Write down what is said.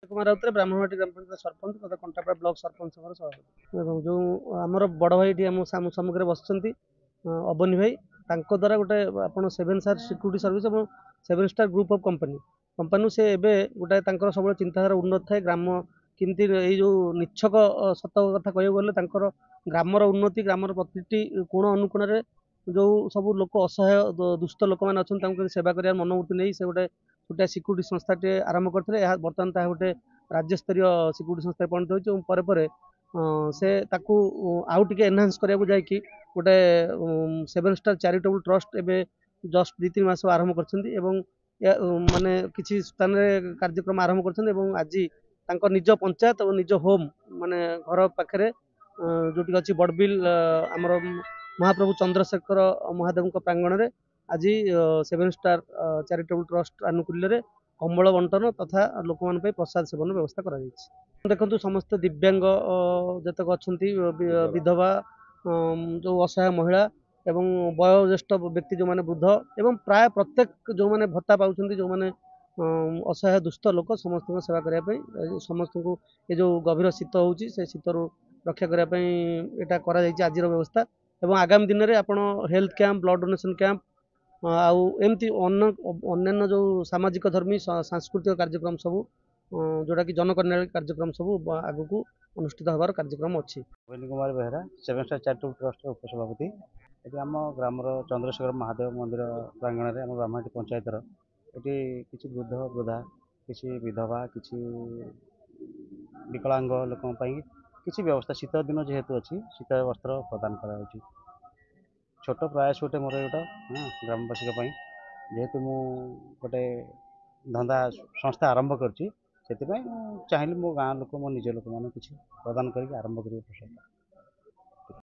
कुमार राउत ब्राह्मणवाटी ग्राम पंचायत सरपंच तथा कंटापड़ा ब्लॉक सरपंच सभापति जो आमर बड़ भाई आम सम्मुखें बसुँच अबनी भाई द्वारा गोटे आप 7 स्टार सिक्यूरीटी सर्विस और 7 star group of company company से एवं गोटे सब चिंताधारा उन्नत थाए ग्राम किमती जो निच्छक सत कथा कह गले ग्रामर उन्नति ग्रामर प्रति कोण अनुकोण जो सब लोक असहाय दुष्ट लोक मैंने अच्छा सेवा कर मनोवृत्ति नहीं से गोटे गोटे सिक्यूरीटी संस्थाटे आरंभ करते बर्तमान ता गोटे राज्यस्तरीय सिक्यूरीटी संस्था परिणत होती से ताकू आउ टे एनहांस करने जाकि गोटे 7 स्टार चैरिटेबल ट्रस्ट एवं जस्ट 2-3 मास आरंभ कर माने किसी स्थान कार्यक्रम आरंभ कर आज निज पंचायत और निज होम माने घर पाखे जो अच्छी बड़बिल आमर महाप्रभु चंद्रशेखर महादेव प्रांगण में आज 7 स्टार चैरिटेबल ट्रस्ट आनुकूल्य कंबल बंटन तथा लोक मान प्रसाद सेवन व्यवस्था कर देखु समस्त दिव्यांग जतक अच्छा विधवा जो असहाय महिला एवं वयोज्येष्ठ व्यक्ति जो माने वृद्ध एवं प्राय प्रत्येक जो माने भत्ता पाँच जो माने असहाय दुष्ट लोक समस्त सेवा करने समस्त को ये जो गभीर शीत होची से शीतर रक्षा करने यहाँ आज व्यवस्था एवं आगामी दिन में आपण health camp blood donation camp आउ एमती अन्य जो सामाजिक धर्मी सांस्कृतिक कार्यक्रम सब जोटा कि जनकल्याण कार्यक्रम सब आगु को अनुष्ठित होबार कार्यक्रम अच्छी। Ashwini Kumar Behera 7 star charitable trust उपसभापति ये आम ग्रामर चंद्रशेखर महादेव मंदिर प्रांगण में आम ब्राह्मणी पंचायत ये किसी वृद्ध वृद्धा किसी विधवा किसी विकलांग लोक किसी व्यवस्था शीत दिन जेहेतु अच्छी शीत वस्त्र प्रदान करा छोट प्रयास गोटे मोर गोटा ग्रामवासी जेहेतु मु गोटे धंदा संस्था आरंभ कर चाहिए मो गाँ लोक मो निज लोक मैंने किसी प्रदान करके आरंभ कर